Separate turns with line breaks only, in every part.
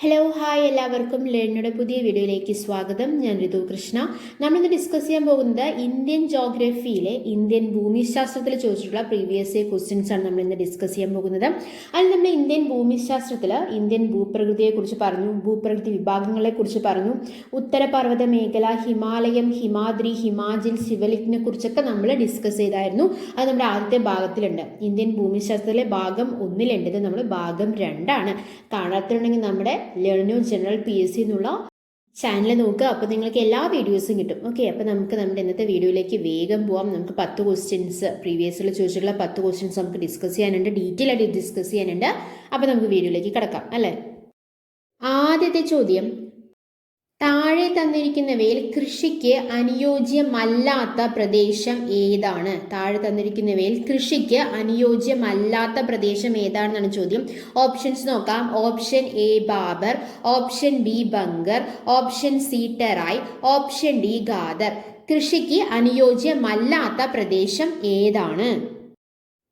Hello hi എല്ലാവർക്കും ലേണിയുടെ പുതിയ വീഡിയോയിലേക്ക് സ്വാഗതം. ഞാൻ ഋതു കൃഷ്ണ. നമ്മളിന്ന് ഡിസ്കസ് ചെയ്യാൻ പോകുന്നത് ഇന്ത്യൻ ജോഗ്രഫിയിലെ ഇന്ത്യൻ ഭൂമിശാസ്ത്രത്തിൽ ചോദിച്ചിട്ടുള്ള പ്രീവിയസ് ഇയർ ക്വസ്റ്റ്യൻസ് ആണ് നമ്മളിന്ന് ഡിസ്കസ് ചെയ്യാൻ പോകുന്നത്. അതിൽ നമ്മൾ ഇന്ത്യൻ ഭൂമിശാസ്ത്രത്തിൽ ഇന്ത്യൻ ഭൂപ്രകൃതിയെക്കുറിച്ച് പറഞ്ഞു, ഭൂപ്രകൃതി വിഭാഗങ്ങളെക്കുറിച്ച് പറഞ്ഞു, ഉത്തരപർവ്വത മേഖല, ഹിമാലയം, ഹിമാദ്രി, ഹിമാചൽ, ശിവലിക്കിനെ കുറിച്ചൊക്കെ നമ്മൾ ഡിസ്കസ് ചെയ്തായിരുന്നു. അത് നമ്മുടെ ആദ്യത്തെ ഭാഗത്തിലുണ്ട്. ഇന്ത്യൻ ഭൂമിശാസ്ത്രത്തിലെ ഭാഗം 1 ഇത് നമ്മൾ ഭാഗം 2 കാണാത്തുണ്ടെങ്കിൽ നമ്മുടെ ലേണിനോ ജനറൽ PSC എന്നുള്ള ചാനൽ നോക്കുക. അപ്പോൾ നിങ്ങൾക്ക് എല്ലാ വീഡിയോസും കിട്ടും. ഓക്കെ, അപ്പോൾ നമുക്ക് നമ്മുടെ ഇന്നത്തെ വീഡിയോയിലേക്ക് വേഗം പോവാം. നമുക്ക് 10 ക്വസ്റ്റ്യൻസ് പ്രീവിയസിൽ ചോദിച്ചിട്ടുള്ള 10 ക്വസ്റ്റ്യൻസ് നമുക്ക് ഡിസ്കസ് ചെയ്യാനുണ്ട്, ഡീറ്റെയിൽ ആയിട്ട് ഡിസ്കസ് ചെയ്യാനുണ്ട്. അപ്പോൾ നമുക്ക് വീഡിയോയിലേക്ക് കിടക്കാം അല്ലേ. ആദ്യത്തെ ചോദ്യം, താഴെ തന്നിരിക്കുന്നവയിൽ കൃഷിക്ക് അനുയോജ്യമല്ലാത്ത പ്രദേശം ഏതാണ്? താഴെ തന്നിരിക്കുന്നവയിൽ കൃഷിക്ക് അനുയോജ്യമല്ലാത്ത പ്രദേശം ഏതാണെന്നാണ് ചോദ്യം. ഓപ്ഷൻസ് നോക്കാം. Option A Bhabar, option B Bhangar, option C Terai, option D Khadar. കൃഷിക്ക് അനുയോജ്യമല്ലാത്ത പ്രദേശം ഏതാണ്?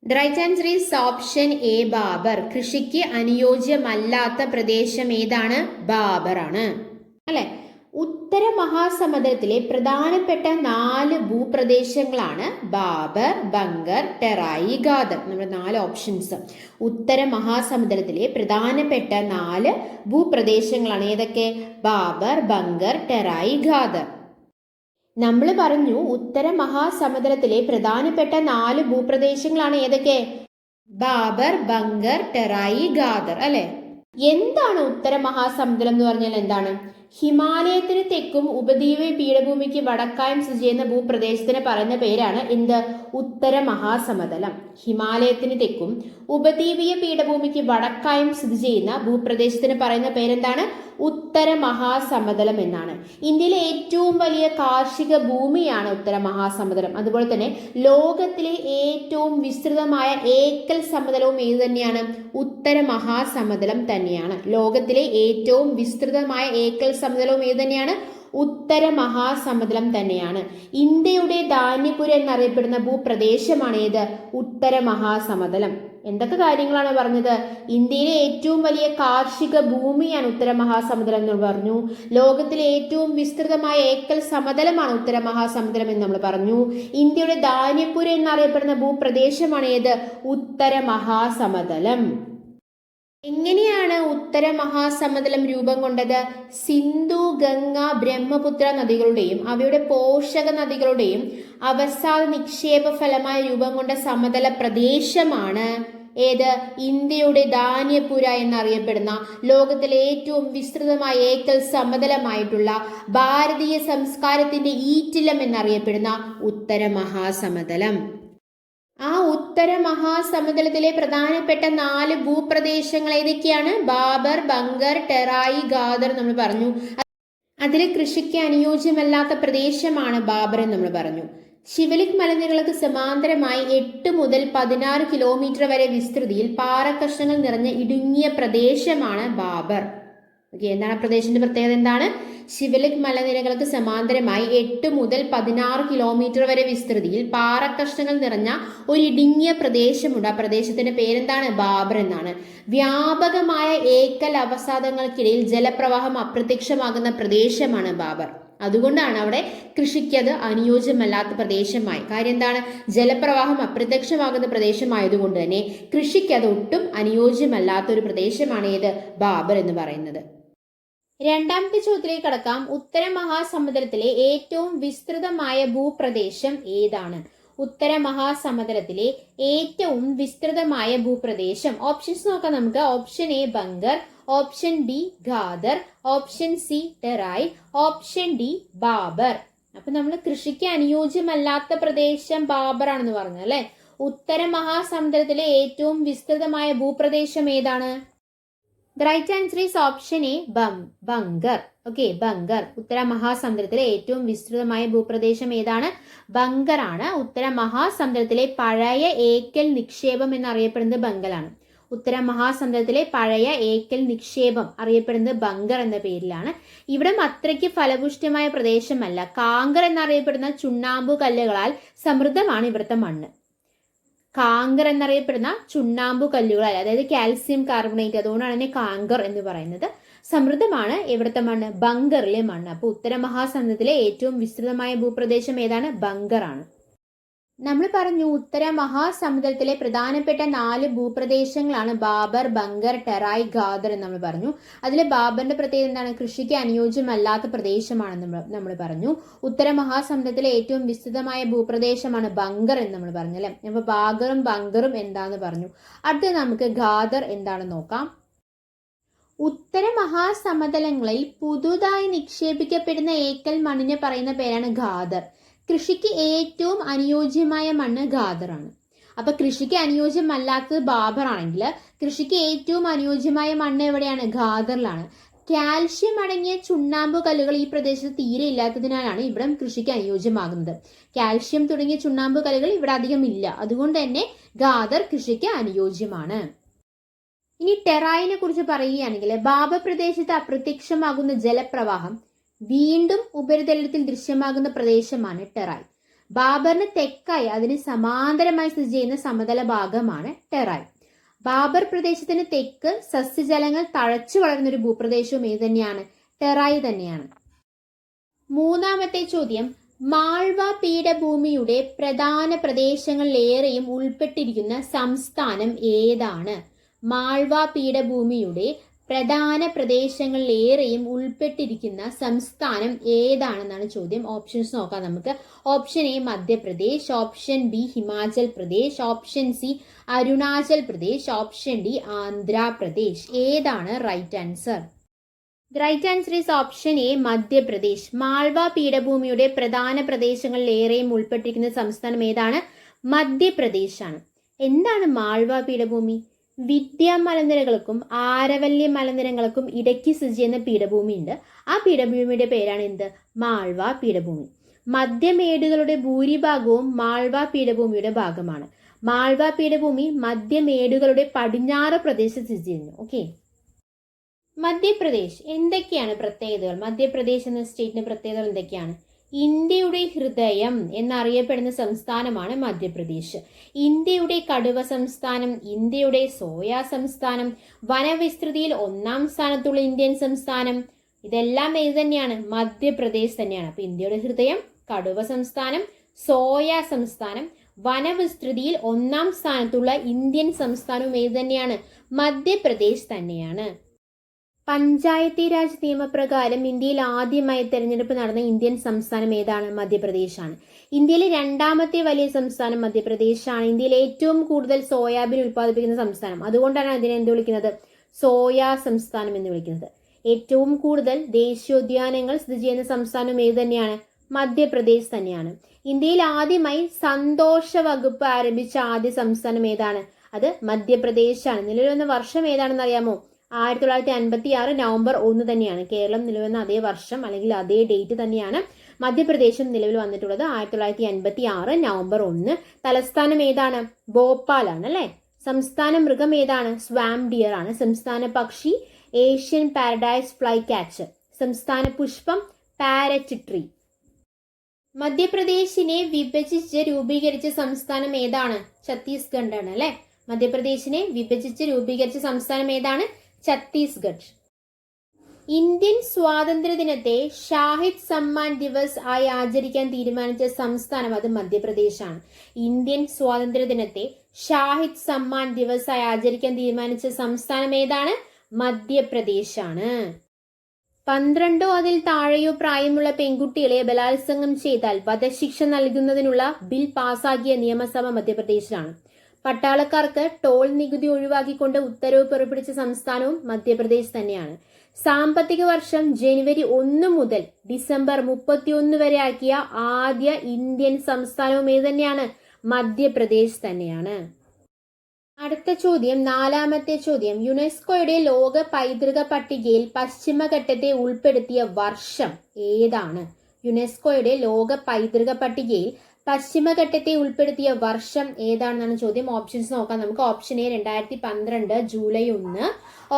The right answer is option A Bhabar. കൃഷിക്ക് അനുയോജ്യമല്ലാത്ത പ്രദേശം ഏതാണ്? ബാബർ ആണ് അല്ലെ. ഉത്തര മഹാസമുദ്രത്തിലെ പ്രധാനപ്പെട്ട 4 ഭൂപ്രദേശങ്ങളാണ് ബാബർ, ബങ്കർ, ടെറായി, ഗാദർ. നമ്മുടെ 4 ഓപ്ഷൻസ്. ഉത്തര മഹാസമുദ്രത്തിലെ പ്രധാനപ്പെട്ട 4 ഭൂപ്രദേശങ്ങളാണ് ഏതൊക്കെ? ബാബർ, ബങ്കർ, ടെറായി, ഗാദർ. നമ്മൾ പറഞ്ഞു ഉത്തര മഹാസമുദ്രത്തിലെ പ്രധാനപ്പെട്ട 4 ഭൂപ്രദേശങ്ങളാണ് ഏതൊക്കെ? ബാബർ, ബങ്കർ, ടെറായി, ഗാദർ അല്ലെ. എന്താണ് ഉത്തര മഹാസമുദ്രം എന്ന് പറഞ്ഞാൽ എന്താണ്? ഹിമാലയത്തിന് തെക്കും ഉപദ്വീപ പീഠഭൂമിക്ക് വടക്കായും സ്ഥിതി ചെയ്യുന്ന ഭൂപ്രദേശത്തിന് പറയുന്ന പേരാണ് എന്ത്? ഉത്തര മഹാസമതലം. ഹിമാലയത്തിന് തെക്കും ഉപദ്വീപീയ പീഠഭൂമിക്ക് വടക്കായും സ്ഥിതി ചെയ്യുന്ന ഭൂപ്രദേശത്തിന് പറയുന്ന പേരെന്താണ്? ഉത്തര മഹാസമതലം എന്നാണ്. ഇന്ത്യയിലെ ഏറ്റവും വലിയ കാർഷിക ഭൂമിയാണ് ഉത്തര മഹാസമുദ്രം. അതുപോലെ തന്നെ ലോകത്തിലെ ഏറ്റവും വിസ്തൃതമായ ഏക്കൽ സമതലവും ഏത് തന്നെയാണ്? ഉത്തര മഹാസമുദ്രം തന്നെയാണ്. ലോകത്തിലെ ഏറ്റവും വിസ്തൃതമായ ഏക്കൽ സമതലവും ഏത് തന്നെയാണ്? ഉത്തര മഹാസമുദ്രം തന്നെയാണ്. ഇന്ത്യയുടെ ധാന്യപുര എന്നറിയപ്പെടുന്ന ഭൂപ്രദേശമാണ് ഏത്? ഉത്തര മഹാസമുദ്രം. എന്തൊക്കെ കാര്യങ്ങളാണ് പറഞ്ഞത്? ഇന്ത്യയിലെ ഏറ്റവും വലിയ കാർഷിക ഭൂമിയാണ് ഉത്തര മഹാസമുദ്രം എന്ന് പറഞ്ഞു. ലോകത്തിലെ ഏറ്റവും വിസ്തൃതമായ ഏക്കൽ സമതലമാണ് ഉത്തര മഹാസമുദ്രം എന്ന് നമ്മൾ പറഞ്ഞു. ഇന്ത്യയുടെ ധാന്യപുര എന്നറിയപ്പെടുന്ന ഭൂപ്രദേശമാണ് ഏത്? ഉത്തര മഹാസമതലം. എങ്ങനെയാണ് ഉത്തര മഹാസമതലം രൂപം കൊണ്ടത്? സിന്ധു, ഗംഗ, ബ്രഹ്മപുത്ര നദികളുടെയും അവയുടെ പോഷക നദികളുടെയും അവസാദ നിക്ഷേപ ഫലമായി രൂപം കൊണ്ട സമതല പ്രദേശമാണ് ഏത്? ഇന്ത്യയുടെ ധാന്യപുര എന്നറിയപ്പെടുന്ന ലോകത്തിലെ ഏറ്റവും വിസ്തൃതമായ ഏക്കൽ സമതലമായിട്ടുള്ള ഭാരതീയ സംസ്കാരത്തിന്റെ ഈറ്റിലം എന്നറിയപ്പെടുന്ന ഉത്തര മഹാസമതലം. ആ ഉത്തര മഹാസമുദ്രത്തിലെ പ്രധാനപ്പെട്ട 4 ഭൂപ്രദേശങ്ങൾ ഏതൊക്കെയാണ്? ബാബർ, ബങ്കർ, ടെറായി, ഗാദർ നമ്മൾ പറഞ്ഞു. അതിൽ കൃഷിക്ക് അനുയോജ്യമല്ലാത്ത പ്രദേശമാണ് ബാബർ എന്ന് നമ്മൾ പറഞ്ഞു. ശിവലിക് മലനിരകൾക്ക് സമാന്തരമായി 8 മുതൽ 16 കിലോമീറ്റർ വരെ വിസ്തൃതിയിൽ പാറക്കഷ്ണങ്ങൾ നിറഞ്ഞ ഇടുങ്ങിയ പ്രദേശമാണ് ബാബർ. ഓക്കെ, എന്താണ് പ്രദേശത്തിന്റെ പ്രത്യേകത? എന്താണ്? ശിവലിക് മലനിരകൾക്ക് സമാന്തരമായി 8 മുതൽ 16 കിലോമീറ്റർ വരെ വിസ്തൃതിയിൽ പാറക്കഷ്ണങ്ങൾ നിറഞ്ഞ ഒരു ഇടുങ്ങിയ പ്രദേശമുണ്ട്. ആ പ്രദേശത്തിന്റെ പേരെന്താണ്? ബാബർ എന്നാണ്. വ്യാപകമായ ഏക്കൽ അവസാദങ്ങൾക്കിടയിൽ ജലപ്രവാഹം അപ്രത്യക്ഷമാകുന്ന പ്രദേശമാണ് ബാബർ. അതുകൊണ്ടാണ് അവിടെ കൃഷിക്ക് അത് അനുയോജ്യമല്ലാത്ത പ്രദേശമായി. കാര്യം എന്താണ്? ജലപ്രവാഹം അപ്രത്യക്ഷമാകുന്ന പ്രദേശമായതുകൊണ്ട് തന്നെ കൃഷിക്ക് അത് ഒട്ടും അനുയോജ്യമല്ലാത്ത ഒരു പ്രദേശമാണ് ഏത്? ബാബർ എന്ന് പറയുന്നത്. രണ്ടാമത്തെ ചോദ്യത്തിലേക്ക് കടക്കാം. ഉത്തര മഹാസമുദ്രത്തിലെ ഏറ്റവും വിസ്തൃതമായ ഭൂപ്രദേശം ഏതാണ്? ഉത്തര മഹാസമുദ്രത്തിലെ ഏറ്റവും വിസ്തൃതമായ ഭൂപ്രദേശം. ഓപ്ഷൻസ് നോക്കാം നമുക്ക്. Option A Bhangar, option B Khadar, option C Terai, option D Bhabar. അപ്പൊ നമ്മൾ കൃഷിക്ക് അനുയോജ്യമല്ലാത്ത പ്രദേശം ബാബർ ആണെന്ന് പറഞ്ഞു അല്ലെ. ഉത്തര മഹാസമുദ്രത്തിലെ ഏറ്റവും വിസ്തൃതമായ ഭൂപ്രദേശം ഏതാണ്? The right answer is option A Bhangar. Okay, Bhangar. ഉത്തര മഹാസമുദ്രത്തിലെ ഏറ്റവും വിസ്തൃതമായ ഭൂപ്രദേശം ഏതാണ്? ബങ്കർ ആണ്. ഉത്തര മഹാസമുദ്രത്തിലെ പഴയ ഏക്കൽ നിക്ഷേപം എന്നറിയപ്പെടുന്നത് ബംഗലാണ്. ഉത്തര മഹാസമുദ്രത്തിലെ പഴയ ഏക്കൽ നിക്ഷേപം അറിയപ്പെടുന്നത് ബങ്കർ എന്ന പേരിലാണ്. ഇവിടം അത്രയ്ക്ക് ഫലപുഷ്ടമായ പ്രദേശമല്ല. കാങ്കർ എന്നറിയപ്പെടുന്ന ചുണ്ണാമ്പു കല്ലുകളാൽ സമൃദ്ധമാണ് ഇവിടുത്തെ മണ്ണ്. കാങ്കർ എന്നറിയപ്പെടുന്ന ചുണ്ണാമ്പു കല്ലുകളാൽ, അതായത് കാൽസ്യം കാർബണേറ്റ്, അതുകൊണ്ടാണ് അതിനെ കാങ്കർ എന്ന് പറയുന്നത്. സമൃദ്ധമാണ് എവിടുത്തെ മണ്ണ്? ബങ്കറിലെ മണ്ണ്. അപ്പോൾ ഉത്തര മഹാസമുദ്രത്തിലെ ഏറ്റവും വിസ്തൃതമായ ഭൂപ്രദേശം ഏതാണ്? ബങ്കർ ആണ്. നമ്മൾ പറഞ്ഞു ഉത്തര മഹാസമുദ്രത്തിലെ പ്രധാനപ്പെട്ട 4 ഭൂപ്രദേശങ്ങളാണ് ബാബർ, ബങ്കർ, ടെറായ്, ഖാദർ എന്ന് നമ്മൾ പറഞ്ഞു. അതിൽ ബാബറിന്റെ പ്രത്യേകത എന്താണ്? കൃഷിക്ക് അനുയോജ്യമല്ലാത്ത പ്രദേശമാണെന്ന് നമ്മൾ പറഞ്ഞു. ഉത്തര മഹാസമുദ്രത്തിലെ ഏറ്റവും വിസ്തൃതമായ ഭൂപ്രദേശമാണ് ബങ്കർ എന്ന് നമ്മൾ പറഞ്ഞു അല്ലെ. അപ്പൊ ബാഗറും ബങ്കറും എന്താന്ന് പറഞ്ഞു. അടുത്ത് നമുക്ക് ഖാദർ എന്താണെന്ന് നോക്കാം. ഉത്തര മഹാസമതലങ്ങളിൽ പുതുതായി നിക്ഷേപിക്കപ്പെടുന്ന ഏക്കൽ മണ്ണിനെ പറയുന്ന പേരാണ് ഖാദർ. കൃഷിക്ക് ഏറ്റവും അനുയോജ്യമായ മണ്ണ് ഖാദറാണ്. അപ്പൊ കൃഷിക്ക് അനുയോജ്യമല്ലാത്തത് ബാബർ ആണെങ്കിൽ കൃഷിക്ക് ഏറ്റവും അനുയോജ്യമായ മണ്ണ് എവിടെയാണ്? ഖാദറിലാണ്. കാൽഷ്യം അടങ്ങിയ ചുണ്ണാമ്പ് കല്ലുകൾ ഈ പ്രദേശത്ത് തീരെ ഇല്ലാത്തതിനാലാണ് ഇവിടെ കൃഷിക്ക് അനുയോജ്യമാകുന്നത്. കാൽഷ്യം തുടങ്ങിയ ചുണ്ണാമ്പ് കല്ലുകൾ ഇവിടെ അധികം ഇല്ല, അതുകൊണ്ട് തന്നെ ഖാദർ കൃഷിക്ക് അനുയോജ്യമാണ്. ഇനി ടെറായിനെ കുറിച്ച് പറയുകയാണെങ്കിൽ ബാബർ പ്രദേശത്ത് അപ്രത്യക്ഷമാകുന്ന ജലപ്രവാഹം വീണ്ടും ഉപരിതലത്തിൽ ദൃശ്യമാകുന്ന പ്രദേശമാണ് ടെറായ്. ബാബറിന് തെക്കായി അതിന് സമാന്തരമായി സ്ഥിതി ചെയ്യുന്ന സമതല ഭാഗമാണ് ടെറായ്. ബാബർ പ്രദേശത്തിന് തെക്ക് സസ്യജലങ്ങൾ തഴച്ചു വളരുന്ന ഒരു ഭൂപ്രദേശവും ഏത് തന്നെയാണ്? ടെറായ് തന്നെയാണ്. മൂന്നാമത്തെ ചോദ്യം, മാൾവ പീഠഭൂമിയുടെ പ്രധാന പ്രദേശങ്ങളിലേറെയും ഉൾപ്പെട്ടിരിക്കുന്ന സംസ്ഥാനം ഏതാണ്? മാൾവ പീഠഭൂമിയുടെ പ്രധാന പ്രദേശങ്ങളിലേറെയും ഉൾപ്പെട്ടിരിക്കുന്ന സംസ്ഥാനം ഏതാണെന്നാണ് ചോദ്യം. ഓപ്ഷൻസ് നോക്കാം നമുക്ക്. Option A Madhya Pradesh, option B Himachal Pradesh, option C Arunachal Pradesh, option D Andhra Pradesh. ഏതാണ് right answer? Right answer is option A Madhya Pradesh. Malwa പീഠഭൂമിയുടെ പ്രധാന പ്രദേശങ്ങളിലേറെയും ഉൾപ്പെട്ടിരിക്കുന്ന സംസ്ഥാനം ഏതാണ്? മധ്യപ്രദേശ് ആണ്. എന്താണ് മാൾവ പീഠഭൂമി? വിദ്യാ മലനിരകൾക്കും ആരവല്യ മലനിരകൾക്കും ഇടയ്ക്ക് സ്ഥിതി ചെയ്യുന്ന പീഠഭൂമി ഉണ്ട്. ആ പീഠഭൂമിയുടെ പേരാണ് എന്ത്? മാൾവ പീഠഭൂമി. മധ്യമേടുകളുടെ ഭൂരിഭാഗവും മാൾവ പീഠഭൂമിയുടെ ഭാഗമാണ്. മാൾവ പീഠഭൂമി മധ്യമേടുകളുടെ പടിഞ്ഞാറ് പ്രദേശത്ത് സ്ഥിതി ചെയ്യുന്നു. ഓക്കെ. മധ്യപ്രദേശ് എന്തൊക്കെയാണ് പ്രത്യേകതകൾ? മധ്യപ്രദേശ് എന്ന സ്റ്റേറ്റിന്റെ പ്രത്യേകതകൾ എന്തൊക്കെയാണ്? ഇന്ത്യയുടെ ഹൃദയം എന്നറിയപ്പെടുന്ന സംസ്ഥാനമാണ് മധ്യപ്രദേശ്. ഇന്ത്യയുടെ കടുവ സംസ്ഥാനം, ഇന്ത്യയുടെ സോയ സംസ്ഥാനം, വനവിസ്തൃതിയിൽ 1-ാം സ്ഥാനത്തുള്ള ഇന്ത്യൻ സംസ്ഥാനം, ഇതെല്ലാം ഏത് തന്നെയാണ്? മധ്യപ്രദേശ് തന്നെയാണ്. അപ്പൊ ഇന്ത്യയുടെ ഹൃദയം, കടുവ സംസ്ഥാനം, സോയ സംസ്ഥാനം, വനവിസ്തൃതിയിൽ 1-ാം സ്ഥാനത്തുള്ള ഇന്ത്യൻ സംസ്ഥാനവും ഏത് തന്നെയാണ്? മധ്യപ്രദേശ് തന്നെയാണ്. പഞ്ചായത്തി രാജ് നിയമപ്രകാരം ഇന്ത്യയിൽ ആദ്യമായി തെരഞ്ഞെടുപ്പ് നടന്ന ഇന്ത്യൻ സംസ്ഥാനം ഏതാണ്? മധ്യപ്രദേശാണ്. ഇന്ത്യയിലെ 2ാമത്തെ വലിയ സംസ്ഥാനം മധ്യപ്രദേശാണ്. ഇന്ത്യയിൽ ഏറ്റവും കൂടുതൽ സോയാബീൻ ഉൽപ്പാദിപ്പിക്കുന്ന സംസ്ഥാനം, അതുകൊണ്ടാണ് അതിനെ എന്ത് വിളിക്കുന്നത്? സോയാ സംസ്ഥാനം എന്ന് വിളിക്കുന്നത്. ഏറ്റവും കൂടുതൽ ദേശീയോദ്യാനങ്ങൾ സ്ഥിതി ചെയ്യുന്ന സംസ്ഥാനം ഏത് തന്നെയാണ്? മധ്യപ്രദേശ് തന്നെയാണ്. ഇന്ത്യയിൽ ആദ്യമായി സന്തോഷ വകുപ്പ് ആരംഭിച്ച ആദ്യ സംസ്ഥാനം ഏതാണ്? അത് മധ്യപ്രദേശാണ്. നിലവിൽ വന്ന വർഷം ഏതാണെന്ന് അറിയാമോ? 1956 നവംബർ 1 തന്നെയാണ്. കേരളം നിലവിൽ വന്ന അതേ വർഷം അല്ലെങ്കിൽ അതേ ഡേറ്റ് തന്നെയാണ് മധ്യപ്രദേശും നിലവിൽ വന്നിട്ടുള്ളത്. 1956 നവംബർ 1. തലസ്ഥാനം ഏതാണ്? ഭോപ്പാലാണ് അല്ലെ. സംസ്ഥാന മൃഗം ഏതാണ്? സ്വാം ഡിയർ ആണ്. സംസ്ഥാന പക്ഷി ഏഷ്യൻ പാരഡൈസ് ഫ്ലൈ ക്യാച്ചർ. സംസ്ഥാന പുഷ്പം പാരറ്റ് ട്രീ. മധ്യപ്രദേശിനെ വിഭജിച്ച് രൂപീകരിച്ച സംസ്ഥാനം ഏതാണ്? ഛത്തീസ്ഗഡ് ആണ് അല്ലെ. മധ്യപ്രദേശിനെ വിഭജിച്ച് രൂപീകരിച്ച സംസ്ഥാനം ഏതാണ്? ഛത്തീസ്ഗഡ്. ഇന്ത്യൻ സ്വാതന്ത്ര്യ ദിനത്തെ ഷാഹിദ് സമ്മാൻ ദിവസ് ആയി ആചരിക്കാൻ തീരുമാനിച്ച സംസ്ഥാനം അത് മധ്യപ്രദേശാണ്. ഇന്ത്യൻ സ്വാതന്ത്ര്യ ദിനത്തെ ഷാഹിദ് സമ്മാൻ ദിവസ് ആയി ആചരിക്കാൻ തീരുമാനിച്ച സംസ്ഥാനം ഏതാണ്? മധ്യപ്രദേശാണ്. 12 അതിൽ താഴെയോ പ്രായമുള്ള പെൺകുട്ടികളെ ബലാത്സംഗം ചെയ്താൽ വധശിക്ഷ നൽകുന്നതിനുള്ള ബിൽ പാസാക്കിയ നിയമസഭ മധ്യപ്രദേശിലാണ്. പട്ടാളക്കാർക്ക് ടോൾ നികുതി ഒഴിവാക്കിക്കൊണ്ട് ഉത്തരവ് പുറപ്പെടുവിച്ച സംസ്ഥാനവും മധ്യപ്രദേശ് തന്നെയാണ്. സാമ്പത്തിക വർഷം ജനുവരി 1 മുതൽ ഡിസംബർ 31 വരെ ആക്കിയ ആദ്യ ഇന്ത്യൻ സംസ്ഥാനവും ഏത് തന്നെയാണ്? മധ്യപ്രദേശ് തന്നെയാണ്. അടുത്ത ചോദ്യം, 4ാമത്തെ ചോദ്യം. യുനെസ്കോയുടെ ലോക പൈതൃക പട്ടികയിൽ പശ്ചിമഘട്ടത്തെ ഉൾപ്പെടുത്തിയ വർഷം ഏതാണ്? യുനെസ്കോയുടെ ലോക പൈതൃക പട്ടികയിൽ പശ്ചിമഘട്ടത്തെ ഉൾപ്പെടുത്തിയ വർഷം ഏതാണെന്നാണ് ചോദ്യം. ഓപ്ഷൻസ് നോക്കാം നമുക്ക്. Option A 2012 July 1,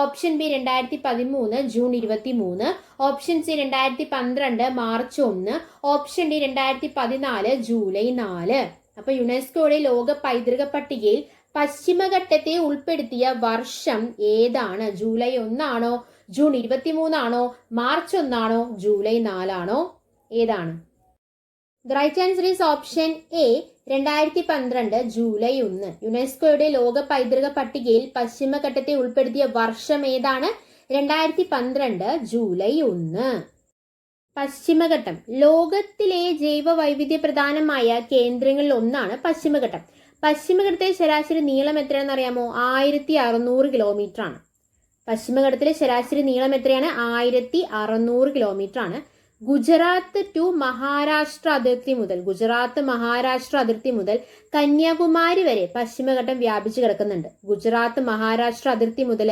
option B 2013 June 23, option C 2012 March 1, option D 2014 July 4. അപ്പൊ യുനെസ്കോയുടെ ലോക പൈതൃക പട്ടികയിൽ പശ്ചിമഘട്ടത്തെ ഉൾപ്പെടുത്തിയ വർഷം ഏതാണ്? ജൂലൈ 1 ജൂൺ 23 മാർച്ച് 1 ജൂലൈ 4 ഏതാണ്? The right answer is option A 2012 July 1. യുനെസ്കോയുടെ ലോക പൈതൃക പട്ടികയിൽ പശ്ചിമഘട്ടത്തെ ഉൾപ്പെടുത്തിയ വർഷം ഏതാണ്? 2012 ജൂലൈ 1. പശ്ചിമഘട്ടം ലോകത്തിലെ ജൈവ വൈവിധ്യ പ്രധാനമായ കേന്ദ്രങ്ങളിൽ ഒന്നാണ് പശ്ചിമഘട്ടം. പശ്ചിമഘട്ടത്തെ ശരാശരി നീളം എത്രയാണെന്ന് അറിയാമോ? 1600 കിലോമീറ്റർ ആണ്. പശ്ചിമഘട്ടത്തിലെ ശരാശരി നീളം എത്രയാണ്? 1600 കിലോമീറ്റർ ആണ്. ഗുജറാത്ത് ടു മഹാരാഷ്ട്ര അതിർത്തി മുതൽ കന്യാകുമാരി വരെ പശ്ചിമഘട്ടം വ്യാപിച്ചു കിടക്കുന്നുണ്ട്. ഗുജറാത്ത് മഹാരാഷ്ട്ര അതിർത്തി മുതൽ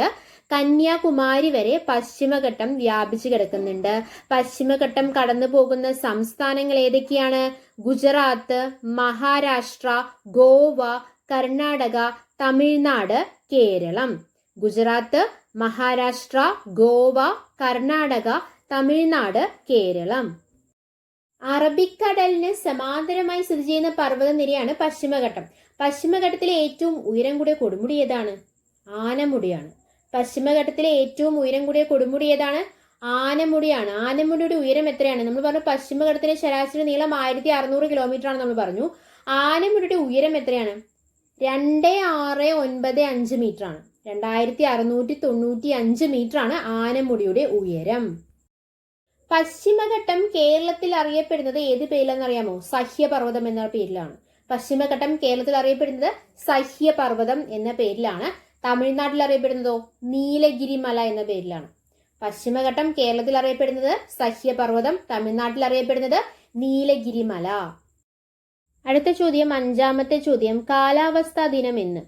കന്യാകുമാരി വരെ പശ്ചിമഘട്ടം വ്യാപിച്ചു കിടക്കുന്നുണ്ട്. പശ്ചിമഘട്ടം കടന്നു പോകുന്ന സംസ്ഥാനങ്ങൾ ഏതൊക്കെയാണ്? ഗുജറാത്ത്, മഹാരാഷ്ട്ര, ഗോവ, കർണാടക, തമിഴ്നാട്, കേരളം. ഗുജറാത്ത്, മഹാരാഷ്ട്ര, ഗോവ, കർണാടക, തമിഴ്നാട്, കേരളം. അറബിക്കടലിന് സമാന്തരമായി സ്ഥിതി ചെയ്യുന്ന പർവ്വതനിരയാണ് പശ്ചിമഘട്ടം. പശ്ചിമഘട്ടത്തിലെ ഏറ്റവും ഉയരം കൂടിയ കൊടുമുടി ഏതാണ്? ആനമുടിയാണ്. പശ്ചിമഘട്ടത്തിലെ ഏറ്റവും ഉയരം കൂടിയ കൊടുമുടി ഏതാണ്? ആനമുടിയാണ്. ആനമുടിയുടെ ഉയരം എത്രയാണ്? നമ്മൾ പറഞ്ഞു പശ്ചിമഘട്ടത്തിലെ ശരാശരി നീളം 1600 കിലോമീറ്റർ ആണ് നമ്മൾ പറഞ്ഞു. ആനമുടിയുടെ ഉയരം എത്രയാണ്? 2695 മീറ്റർ ആണ്. 2695 മീറ്റർ ആണ് ആനമുടിയുടെ ഉയരം. പശ്ചിമഘട്ടം കേരളത്തിൽ അറിയപ്പെടുന്നത് ഏത് പേരിലാണെന്ന് അറിയാമോ? സഹ്യപർവ്വതം എന്ന പേരിലാണ്. പശ്ചിമഘട്ടം കേരളത്തിൽ അറിയപ്പെടുന്നത് സഹ്യപർവ്വതം എന്ന പേരിലാണ്. തമിഴ്നാട്ടിൽ അറിയപ്പെടുന്നതോ നീലഗിരി മല എന്ന പേരിലാണ്. പശ്ചിമഘട്ടം കേരളത്തിൽ അറിയപ്പെടുന്നത് സഹ്യപർവ്വതം, തമിഴ്നാട്ടിൽ അറിയപ്പെടുന്നത് നീലഗിരി മല. അടുത്ത ചോദ്യം, 5ാമത്തെ ചോദ്യം, കാലാവസ്ഥാ ദിനം എന്ന്.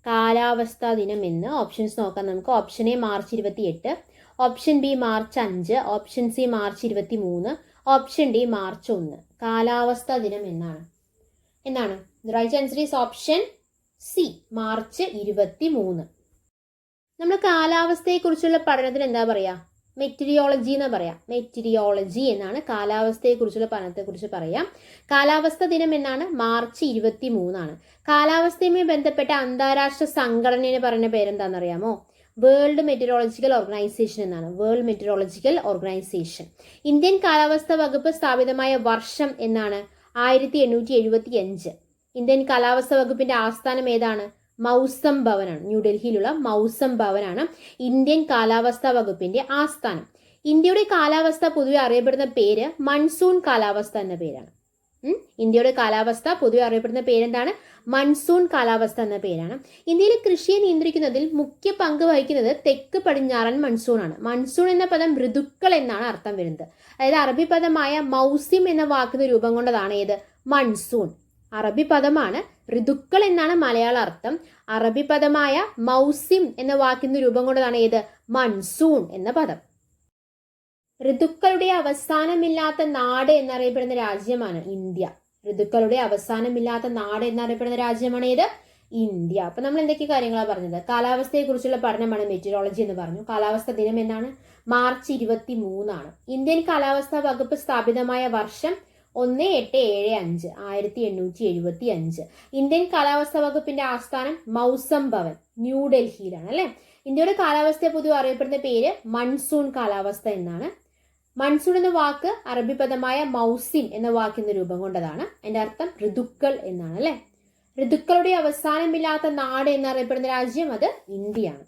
കാലാവസ്ഥാ ദിനം എന്ന് ഓപ്ഷൻസ് നോക്കാം നമുക്ക്. Option A March 28, option B March 5, option C March 23, option D March 1. കാലാവസ്ഥാ ദിനം എന്നാണ്? Right answer is option C March 23. നമ്മൾ കാലാവസ്ഥയെക്കുറിച്ചുള്ള പഠനത്തിന് എന്താ പറയാ? മെറ്റീരിയോളജി എന്ന് പറയാം. മെറ്റീരിയോളജി എന്നാണ് കാലാവസ്ഥയെക്കുറിച്ചുള്ള പഠനത്തെക്കുറിച്ച് പറയാം. കാലാവസ്ഥാ ദിനം എന്നാണ്? മാർച്ച് 23. കാലാവസ്ഥയുമായി ബന്ധപ്പെട്ട അന്താരാഷ്ട്ര സംഘടനയെ പറയുന്ന പേരെന്താണെന്നറിയാമോ? വേൾഡ് മെറ്റീരിയോളജിക്കൽ ഓർഗനൈസേഷൻ എന്നാണ്. World meteorological organisation. ഇന്ത്യൻ കാലാവസ്ഥാ വകുപ്പ് സ്ഥാപിതമായ വർഷം എന്നാണ്? 1875. ഇന്ത്യൻ കാലാവസ്ഥാ വകുപ്പിന്റെ ആസ്ഥാനം ഏതാണ്? മൗസം ഭവനാണ്. ന്യൂഡൽഹിയിലുള്ള മൗസം ഭവനാണ് ഇന്ത്യൻ കാലാവസ്ഥാ വകുപ്പിന്റെ ആസ്ഥാനം. ഇന്ത്യയുടെ കാലാവസ്ഥ പൊതുവെ അറിയപ്പെടുന്ന പേര് മൺസൂൺ കാലാവസ്ഥ എന്ന പേരാണ്. ഇന്ത്യയുടെ കാലാവസ്ഥ പൊതുവെ അറിയപ്പെടുന്ന പേരെന്താണ്? മൺസൂൺ കാലാവസ്ഥ എന്ന പേരാണ്. ഇന്ത്യയിലെ കൃഷിയെ നിയന്ത്രിക്കുന്നതിൽ മുഖ്യ പങ്ക് വഹിക്കുന്നത് തെക്ക് പടിഞ്ഞാറൻ മൺസൂൺ ആണ്. മൺസൂൺ എന്ന പദം ഋതുക്കൾ എന്നാണ് അർത്ഥം വരുന്നത്. അതായത് അറബി പദമായ മൗസിം എന്ന വാക്കിന് രൂപം കൊണ്ടതാണ് ഏത്? മൺസൂൺ. അറബി പദമാണ്, ഋതുക്കൾ എന്നാണ് മലയാള അർത്ഥം. അറബി പദമായ മൗസിം എന്ന വാക്കിന് രൂപം കൊണ്ടതാണ് ഏത്? മൺസൂൺ എന്ന പദം. ഋതുക്കളുടെ അവസാനമില്ലാത്ത നാട് എന്നറിയപ്പെടുന്ന രാജ്യമാണ് ഇന്ത്യ. ഋതുക്കളുടെ അവസാനമില്ലാത്ത നാട് എന്നറിയപ്പെടുന്ന രാജ്യമാണ് ഏത്? ഇന്ത്യ. അപ്പൊ നമ്മൾ എന്തൊക്കെ കാര്യങ്ങളാണ് പറഞ്ഞത്? കാലാവസ്ഥയെ കുറിച്ചുള്ള പഠനമാണ് മെറ്റീരിയോളജി എന്ന് പറഞ്ഞു. കാലാവസ്ഥ ദിനം എന്നാണ്? മാർച്ച് 23. ഇന്ത്യൻ കാലാവസ്ഥാ വകുപ്പ് സ്ഥാപിതമായ വർഷം 1875, 1875. ഇന്ത്യൻ കാലാവസ്ഥാ വകുപ്പിന്റെ ആസ്ഥാനം മൗസം ഭവൻ, ന്യൂഡൽഹിയിലാണ് അല്ലെ. ഇന്ത്യയുടെ കാലാവസ്ഥയെ പൊതുവെ അറിയപ്പെടുന്ന പേര് മൺസൂൺ കാലാവസ്ഥ എന്നാണ്. മൺസൂൺ എന്ന വാക്ക് അറബി പദമായ മൗസിം എന്ന വാക്കിന് രൂപം കൊണ്ടതാണ്. അതിന്റെ അർത്ഥം ഋതുക്കൾ എന്നാണ് അല്ലെ. ഋതുക്കളുടെ അവസാനമില്ലാത്ത നാട് എന്നറിയപ്പെടുന്ന രാജ്യം അത് ഇന്ത്യയാണ്.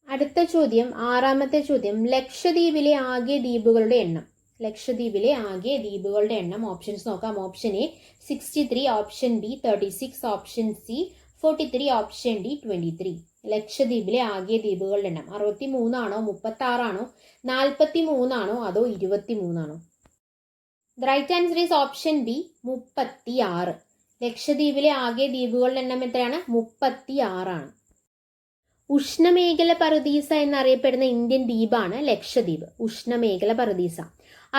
അടുത്ത ചോദ്യം, 6ാമത്തെ ചോദ്യം, ലക്ഷദ്വീപിലെ ആകെ ദ്വീപുകളുടെ എണ്ണം. ലക്ഷദ്വീപിലെ ആകെ ദ്വീപുകളുടെ എണ്ണം. ഓപ്ഷൻസ് നോക്കാം. Option A 63, option B 36, option C 43, option D 23. ലക്ഷദ്വീപിലെ ആകെ ദ്വീപുകളുടെ എണ്ണം 63 ആണോ, 36 ആണോ, 43 ആണോ, അതോ 23 ആണോ? The right answer is option B 36. ലക്ഷദ്വീപിലെ ആകെ ദ്വീപുകളുടെ എണ്ണം എത്രയാണ്? 36 ആണ്. ഉഷ്ണമേഖല പറുദീസ എന്നറിയപ്പെടുന്ന ഇന്ത്യൻ ദ്വീപാണ് ലക്ഷദ്വീപ്. ഉഷ്ണമേഖല പറുദീസ.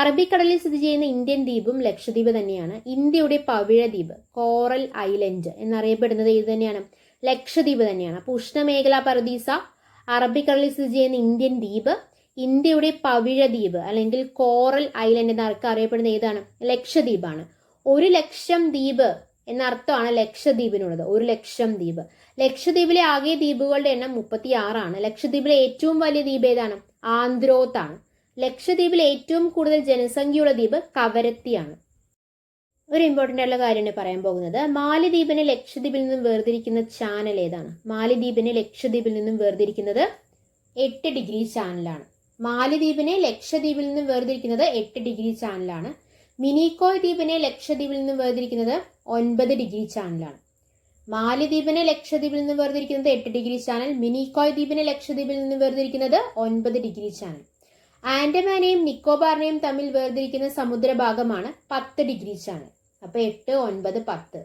അറബിക്കടലിൽ സ്ഥിതി ചെയ്യുന്ന ഇന്ത്യൻ ദ്വീപും ലക്ഷദ്വീപ് തന്നെയാണ്. ഇന്ത്യയുടെ പവിഴദ്വീപ്, കോറൽ ഐലൻഡ് എന്നറിയപ്പെടുന്നത് ഇത് തന്നെയാണ്? ലക്ഷദ്വീപ് തന്നെയാണ്. അപ്പൊ ഉഷ്ണമേഖല പറുദീസ, അറബിക്കടലിൽ സ്ഥിതി ചെയ്യുന്ന ഇന്ത്യൻ ദ്വീപ്, ഇന്ത്യയുടെ പവിഴദ്വീപ് അല്ലെങ്കിൽ കോറൽ ഐലൻഡ് എന്നൊക്കെ അറിയപ്പെടുന്ന ഏതാണ്? ലക്ഷദ്വീപാണ്. 1,00,000 ദ്വീപ് എന്നർത്ഥമാണ് ലക്ഷദ്വീപിനുള്ളത്. 1,00,000 ദ്വീപ്. ലക്ഷദ്വീപിലെ ആകെ ദ്വീപുകളുടെ എണ്ണം 36 ലക്ഷദ്വീപിലെ ഏറ്റവും വലിയ ദ്വീപ് ഏതാണ്? ആന്ത്രോത്താണ്. ലക്ഷദ്വീപിൽ ഏറ്റവും കൂടുതൽ ജനസംഖ്യയുള്ള ദ്വീപ് കവരത്തിയാണ്. ഒരു ഇമ്പോർട്ടൻ്റ് ആയിട്ടുള്ള കാര്യമാണ് പറയാൻ പോകുന്നത്. മാലിദ്വീപിനെ ലക്ഷദ്വീപിൽ നിന്നും വേർതിരിക്കുന്ന ചാനൽ ഏതാണ്? മാലിദ്വീപിനെ ലക്ഷദ്വീപിൽ നിന്നും വേർതിരിക്കുന്നത് 8 ഡിഗ്രി ചാനലാണ്. മാലിദ്വീപിനെ ലക്ഷദ്വീപിൽ നിന്നും വേർതിരിക്കുന്നത് 8 ഡിഗ്രി ചാനലാണ്. മിനിക്കോയ് ദ്വീപിനെ ലക്ഷദ്വീപിൽ നിന്നും വേർതിരിക്കുന്നത് 9 ഡിഗ്രി ചാനലാണ്. മാലിദ്വീപിനെ ലക്ഷദ്വീപിൽ നിന്ന് വേർതിരിക്കുന്നത് 8 ഡിഗ്രി ചാനൽ. മിനിക്കോയ് ദ്വീപിനെ ലക്ഷദ്വീപിൽ നിന്ന് വേർതിരിക്കുന്നത് 9 ഡിഗ്രി ചാനൽ. ആൻഡമാനെയും നിക്കോബാറിനെയും തമ്മിൽ വേർതിരിക്കുന്ന സമുദ്രഭാഗമാണ് 10 ഡിഗ്രി ചാനൽ. അപ്പോൾ 8, 9, 10.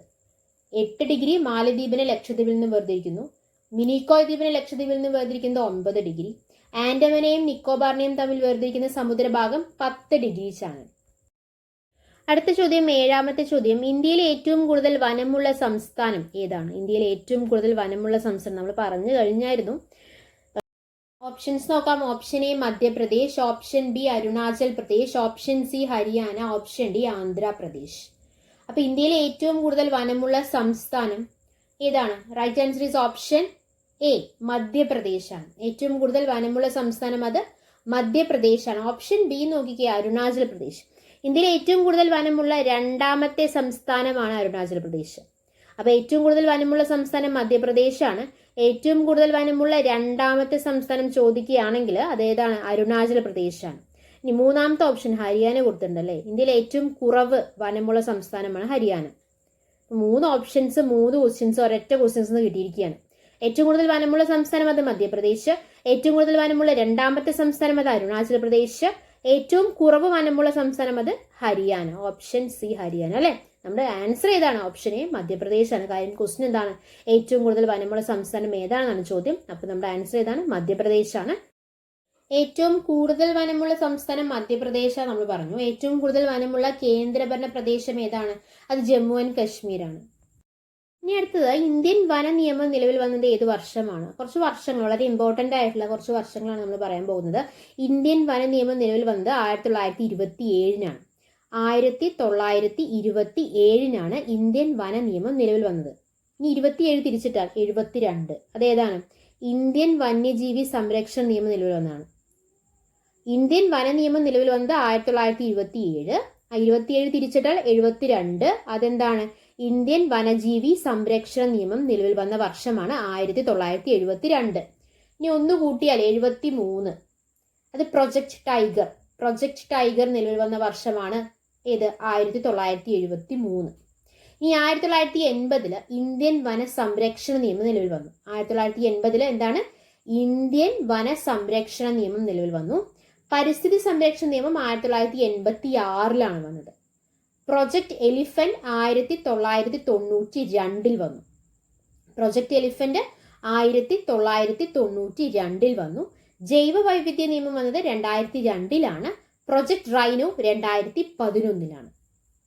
8 ഡിഗ്രി മാലിദ്വീപിനെ ലക്ഷദ്വീപിൽ നിന്ന് വേർതിരിക്കുന്നു. മിനിക്കോയ് ദ്വീപിനെ ലക്ഷദ്വീപിൽ നിന്ന് വേർതിരിക്കുന്നത് 9 ഡിഗ്രി. ആൻഡമാനെയും നിക്കോബാറിനെയും തമ്മിൽ വേർതിരിക്കുന്ന സമുദ്രഭാഗം 10 ഡിഗ്രി ചാനൽ. അടുത്ത ചോദ്യം, 7ാമത്തെ ചോദ്യം, ഇന്ത്യയിലെ ഏറ്റവും കൂടുതൽ വനമുള്ള സംസ്ഥാനം ഏതാണ്? ഇന്ത്യയിലെ ഏറ്റവും കൂടുതൽ വനമുള്ള സംസ്ഥാനം നമ്മൾ പറഞ്ഞു കഴിഞ്ഞായിരുന്നു. ഓപ്ഷൻസ് നോക്കാം. Option A Madhya Pradesh, option B Arunachal Pradesh, option C Haryana, option D Andhra Pradesh. അപ്പൊ ഇന്ത്യയിലെ ഏറ്റവും കൂടുതൽ വനമുള്ള സംസ്ഥാനം ഏതാണ്? Right answer is option A മധ്യപ്രദേശാണ്. ഏറ്റവും കൂടുതൽ വനമുള്ള സംസ്ഥാനം അത് മധ്യപ്രദേശാണ്. ഓപ്ഷൻ ബി നോക്കിക്കേ, അരുണാചൽ പ്രദേശ്. ഇന്ത്യയിലെ ഏറ്റവും കൂടുതൽ വനമുള്ള 2ാമത്തെ സംസ്ഥാനമാണ് അരുണാചൽ പ്രദേശ്. അപ്പൊ ഏറ്റവും കൂടുതൽ വനമുള്ള സംസ്ഥാനം മധ്യപ്രദേശാണ്. ഏറ്റവും കൂടുതൽ വനമുള്ള 2ാമത്തെ സംസ്ഥാനം ചോദിക്കുകയാണെങ്കിൽ അതേതാണ്? അരുണാചൽ പ്രദേശാണ്. ഇനി 3ാമത്തെ ഓപ്ഷൻ ഹരിയാന കൊടുത്തിട്ടുണ്ടല്ലേ. ഇന്ത്യയിലെ ഏറ്റവും കുറവ് വനമുള്ള സംസ്ഥാനമാണ് ഹരിയാന. 3 ഓപ്ഷൻസ് 3 ക്വസ്റ്റ്യൻസ് ഒരൊറ്റ ക്വസ്റ്റ്യൻസ് കിട്ടിയിരിക്കുകയാണ്. ഏറ്റവും കൂടുതൽ വനമുള്ള സംസ്ഥാനം അത് മധ്യപ്രദേശ്, ഏറ്റവും കൂടുതൽ വനമുള്ള 2ാമത്തെ സംസ്ഥാനം അത് അരുണാചൽ പ്രദേശ്, ഏറ്റവും കുറവ് വനമുള്ള സംസ്ഥാനം അത് ഹരിയാന. ഓപ്ഷൻ സി ഹരിയാന അല്ലെ. നമ്മുടെ ആൻസർ ഏതാണ്? ഓപ്ഷൻ എ മധ്യപ്രദേശാണ്. കാര്യം ക്വസ്റ്റ്യൻ എന്താണ്? ഏറ്റവും കൂടുതൽ വനമുള്ള സംസ്ഥാനം ഏതാണെന്നാണ് ചോദ്യം. അപ്പൊ നമ്മുടെ ആൻസർ ഏതാണ്? മധ്യപ്രദേശാണ്. ഏറ്റവും കൂടുതൽ വനമുള്ള സംസ്ഥാനം മധ്യപ്രദേശാണ് നമ്മൾ പറഞ്ഞു. ഏറ്റവും കൂടുതൽ വനമുള്ള കേന്ദ്രഭരണ പ്രദേശം ഏതാണ്? അത് ജമ്മു ആൻഡ് കശ്മീരാണ്. ഇനി അടുത്തത്, ഇന്ത്യൻ വന നിയമം നിലവിൽ വന്നത് ഏത് വർഷമാണ്? കുറച്ച് വർഷങ്ങൾ, വളരെ ഇമ്പോർട്ടൻ്റ് ആയിട്ടുള്ള കുറച്ച് വർഷങ്ങളാണ് നമ്മൾ പറയാൻ പോകുന്നത്. ഇന്ത്യൻ വന നിയമം നിലവിൽ വന്നത് 1927-നാണ്. 1927-നാണ് ഇന്ത്യൻ വന നിയമം നിലവിൽ വന്നത്. ഇനി 27 തിരിച്ചിട്ടാൽ 72. അതേതാണ്? ഇന്ത്യൻ വന്യജീവി സംരക്ഷണ നിയമം നിലവിൽ വന്നതാണ്. ഇന്ത്യൻ വന നിയമം നിലവിൽ വന്നത് 1927. 27 തിരിച്ചിട്ടാൽ 72. അതെന്താണ്? ഇന്ത്യൻ വനജീവി സംരക്ഷണ നിയമം നിലവിൽ വന്ന വർഷമാണ് 1972. ഇനി ഒന്ന് കൂട്ടിയാൽ 73. അത് പ്രൊജക്ട് ടൈഗർ നിലവിൽ വന്ന വർഷമാണ് ഏത്? 1973. ഇനി 1980 ഇന്ത്യൻ വന സംരക്ഷണ നിയമം നിലവിൽ വന്നു. 1980 എന്താണ്? ഇന്ത്യൻ വന സംരക്ഷണ നിയമം നിലവിൽ വന്നു. പരിസ്ഥിതി സംരക്ഷണ നിയമം 1986-ലാണ് വന്നത്. പ്രൊജക്ട് എലിഫന്റ് 1992 വന്നു. പ്രൊജക്ട് എലിഫന്റ് 1992 വന്നു. ജൈവ വൈവിധ്യ നിയമം വന്നത് 2002-ലാണ്. Project rhino 2011-ലാണ്.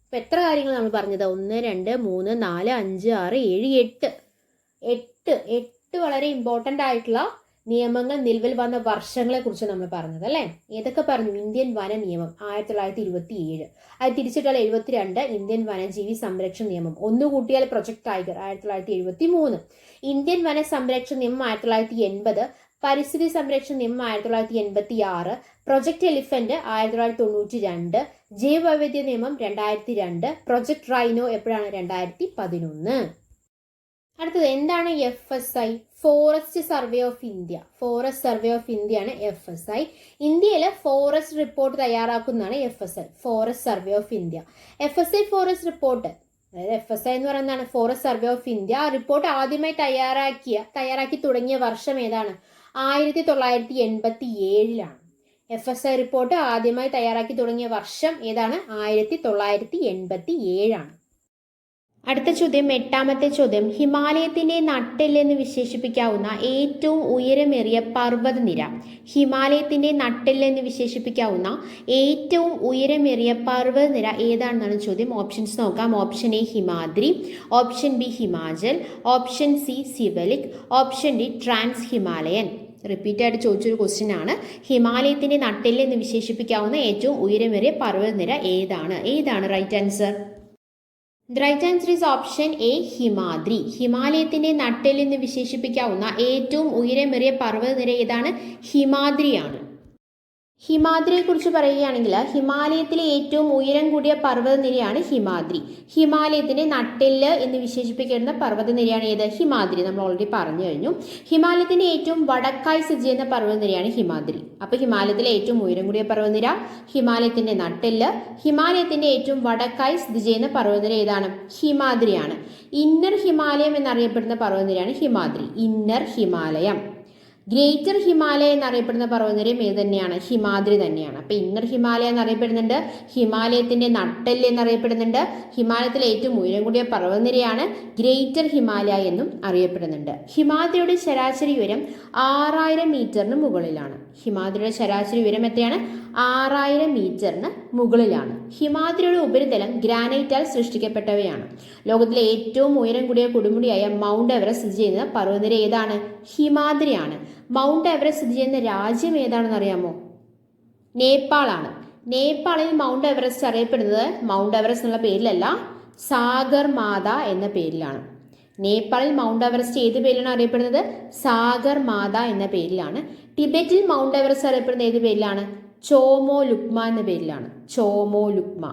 അപ്പൊ എത്ര കാര്യങ്ങൾ നമ്മൾ പറഞ്ഞത്? 1, 2, 3, 4, 5, 6, 7, 8 വളരെ ഇമ്പോർട്ടൻ്റ് ആയിട്ടുള്ള നിയമങ്ങൾ നിലവിൽ വന്ന വർഷങ്ങളെ കുറിച്ച് നമ്മൾ പറഞ്ഞത് അല്ലേ. ഏതൊക്കെ പറഞ്ഞു? ഇന്ത്യൻ വന നിയമം 1927. അത് തിരിച്ചിട്ടാൽ 72 ഇന്ത്യൻ വനജീവി സംരക്ഷണ നിയമം. ഒന്ന് കൂട്ടിയാൽ പ്രൊജക്ട് ടൈഗർ 1973. ഇന്ത്യൻ വന സംരക്ഷണ നിയമം 1980. പരിസ്ഥിതി സംരക്ഷണ നിയമം 1986. Project elephant 1992. ജൈവ വൈവിധ്യ നിയമം 2002. പ്രൊജക്ട് റൈനോ എപ്പോഴാണ്? 2011. അടുത്തത് എന്താണ് FSI? Forest survey of India. Forest survey of India ആണ് FSI. ഇന്ത്യയിലെ ഫോറസ്റ്റ് റിപ്പോർട്ട് തയ്യാറാക്കുന്നതാണ് FSI, forest survey of India. FSI forest report, അതായത് FSI എന്ന് പറയുന്നതാണ് ഫോറസ്റ്റ് സർവേ ഓഫ് ഇന്ത്യ. ആ റിപ്പോർട്ട് ആദ്യമായി തയ്യാറാക്കി തുടങ്ങിയ വർഷം ഏതാണ്? 1987-ലാണ്. FSI റിപ്പോർട്ട് ആദ്യമായി തയ്യാറാക്കി തുടങ്ങിയ വർഷം ഏതാണ്? 1987-ആണ്. അടുത്ത ചോദ്യം, 8ാമത്തെ ചോദ്യം, ഹിമാലയത്തിന്റെ നട്ടെല്ലെന്ന് വിശേഷിപ്പിക്കാവുന്ന ഏറ്റവും ഉയരമേറിയ പർവ്വതനിര. ഹിമാലയത്തിന്റെ നട്ടെല്ലെന്ന് വിശേഷിപ്പിക്കാവുന്ന ഏറ്റവും ഉയരമേറിയ പർവ്വതനിര ഏതാണെന്നാണ് ചോദ്യം. ഓപ്ഷൻസ് നോക്കാം. Option A Himadri, option B Himachal, option C Shivalik, option D trans Himalayan. Repeat ആയിട്ട് ചോദിച്ചൊരു ക്വസ്റ്റ്യൻ ആണ്. ഹിമാലയത്തിന്റെ നട്ടെല്ല് എന്ന് വിശേഷിപ്പിക്കാവുന്ന ഏറ്റവും ഉയരമേറിയ പർവ്വതനിര ഏതാണ്? Right answer? The right answer is option A Himadri. ഹിമാലയത്തിന്റെ നട്ടെല്ല് എന്ന് വിശേഷിപ്പിക്കാവുന്ന ഏറ്റവും ഉയരമേറിയ പർവ്വതനിര ഏതാണ്? ഹിമാദ്രിയാണ്. ഹിമാദ്രിയെ കുറിച്ച് പറയുകയാണെങ്കിൽ ഹിമാലയത്തിലെ ഏറ്റവും ഉയരം കൂടിയ പർവ്വതനിരയാണ് ഹിമാദ്രി. ഹിമാലയത്തിന്റെ നട്ടെല്ല് എന്ന് വിശേഷിപ്പിക്കുന്ന പർവ്വതനിരയാണ് ഏത്? ഹിമാദ്രി. നമ്മൾ ഓൾറെഡി പറഞ്ഞു കഴിഞ്ഞു. ഹിമാലയത്തിന്റെ ഏറ്റവും വടക്കായി സ്ഥിതി ചെയ്യുന്ന പർവ്വതനിരയാണ് ഹിമാദ്രി. അപ്പോൾ ഹിമാലയത്തിലെ ഏറ്റവും ഉയരം കൂടിയ പർവ്വതനിര, ഹിമാലയത്തിന്റെ നട്ടെല്ല്, ഹിമാലയത്തിന്റെ ഏറ്റവും വടക്കായി സ്ഥിതി ചെയ്യുന്ന പർവ്വതനിര ഏതാണ്? ഹിമാദ്രിയാണ്. ഇന്നർ ഹിമാലയം എന്നറിയപ്പെടുന്ന പർവ്വതനിരയാണ് ഹിമാദ്രി. ഇന്നർ ഹിമാലയം. ഗ്രേറ്റർ ഹിമാലയ എന്നറിയപ്പെടുന്ന പർവ്വതനിരയും ഏത് തന്നെയാണ്? ഹിമാദ്രി തന്നെയാണ്. അപ്പോൾ ഇന്നർ ഹിമാലയ എന്നറിയപ്പെടുന്നുണ്ട്, ഹിമാലയത്തിന്റെ നട്ടെല്ല് എന്നറിയപ്പെടുന്നുണ്ട്, ഹിമാലയത്തിലെ ഏറ്റവും ഉയരം കൂടിയ പർവ്വതനിരയാണ് ഗ്രേറ്റർ ഹിമാലയ എന്നും അറിയപ്പെടുന്നുണ്ട്. ഹിമാദ്രിയുടെ ശരാശരി ഉയരം 6000 മീറ്ററിന് മുകളിലാണ്. ഹിമാദ്രിയുടെ ശരാശരി ഉയരം എത്രയാണ്? 6000 മീറ്ററിന് മുകളിലാണ്. ഹിമാദ്രിയുടെ ഉപരിതലം ഗ്രാനൈറ്റാൽ സൃഷ്ടിക്കപ്പെട്ടവയാണ്. ലോകത്തിലെ ഏറ്റവും ഉയരം കൂടിയ കൊടുമുടിയായ മൗണ്ട് എവറസ്റ്റ് സ്ഥിതി ചെയ്യുന്ന പർവ്വതനിര ഏതാണ്? ഹിമാദ്രിയാണ്. മൗണ്ട് എവറസ്റ്റ് സ്ഥിതി ചെയ്യുന്ന രാജ്യം ഏതാണെന്ന് അറിയാമോ? നേപ്പാളാണ്. നേപ്പാളിൽ മൗണ്ട് എവറസ്റ്റ് അറിയപ്പെടുന്നത് മൗണ്ട് എവറസ്റ്റ് എന്നുള്ള പേരിലല്ല, സാഗർ മാത എന്ന പേരിലാണ്. നേപ്പാളിൽ മൗണ്ട് എവറസ്റ്റ് ഏത് പേരിലാണ് അറിയപ്പെടുന്നത്? സാഗർ മാത എന്ന പേരിലാണ്. ടിബറ്റിൽ മൗണ്ട് എവറസ്റ്റ് അറിയപ്പെടുന്നത് ഏത് പേരിലാണ്? ചോമോ ലുക്മ എന്ന പേരിലാണ്. ചോമോ ലുക്മ.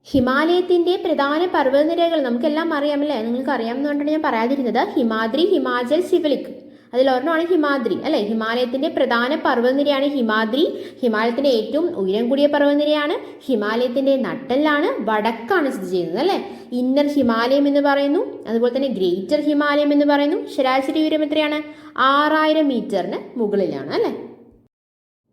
ഹിമാലയത്തിന്റെ പ്രധാന പർവ്വതനിരകൾ നമുക്കെല്ലാം അറിയാമല്ലേ? നിങ്ങൾക്ക് അറിയാമെന്നുകൊണ്ടാണ് ഞാൻ പറയാതിരുന്നത്. ഹിമാദ്രി, ഹിമാചൽ, സിവലിക്, അതിലൊരെണ്ണമാണ് ഹിമാദ്രി അല്ലെ. ഹിമാലയത്തിന്റെ പ്രധാന പർവ്വതനിരയാണ് ഹിമാദ്രി. ഹിമാലയത്തിന്റെ ഏറ്റവും ഉയരം കൂടിയ പർവ്വതനിരയാണ്. ഹിമാലയത്തിന്റെ നട്ടെല്ലാണ്, വടക്കാണ് സ്ഥിതി ചെയ്യുന്നത് അല്ലെ. ഇന്നർ ഹിമാലയം എന്ന് പറയുന്നു, അതുപോലെ തന്നെ ഗ്രേറ്റർ ഹിമാലയം എന്ന് പറയുന്നു. ശരാശരി ഉയരം എത്രയാണ്? 6000 മീറ്ററിന് മുകളിലാണ് അല്ലെ.